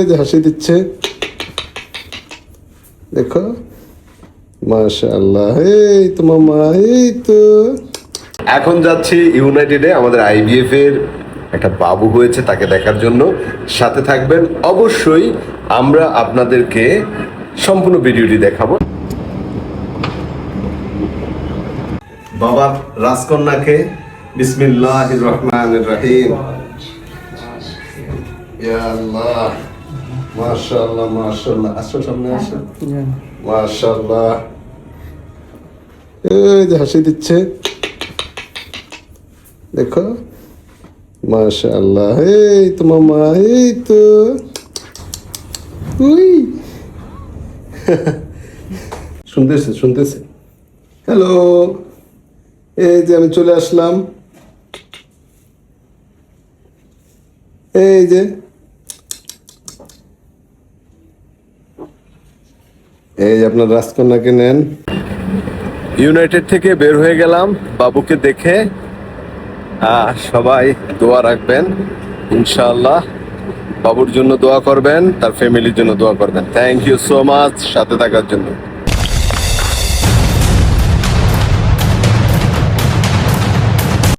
এই যে হাসি দিচ্ছে, দেখো মাশাআল্লাহ। এই তো মামা, এই তো। এখন যাচ্ছি ইউনাইটেডে, আমাদের আইবিএফ এর একটা বাবু হয়েছে, তাকে দেখার জন্য। সাথে থাকবেন অবশ্যই, আমরা আপনাদেরকে সম্পূর্ণ ভিডিওটি দেখাবো। বাবার রাজকন্যাকে বিসমিল্লাহির রহমানির রহিম। ইয়া আল্লাহ, মাশাআল্লাহ মাশাআল্লাহ। আসো সামনে আসো, মাশাআল্লাহ। এই যে হাসি দিচ্ছে, দেখো মাশাআল্লাহ। এই তো মামা, এই তো। উই শুনতেছে শুনতেছে। হ্যালো, এই যে আমি চলে আসলাম। এই যে আপনার রাজকন্যাকে নেন। ইউনাইটেড থেকে বের হয়ে গেলাম বাবুকে দেখে। সবাই দোয়া রাখবেন ইনশাআল্লাহ, বাবুর জন্য দোয়া করবেন, তার ফ্যামিলির জন্য দোয়া করবেন। থ্যাংক ইউ সো মাচ সাথে থাকার জন্য।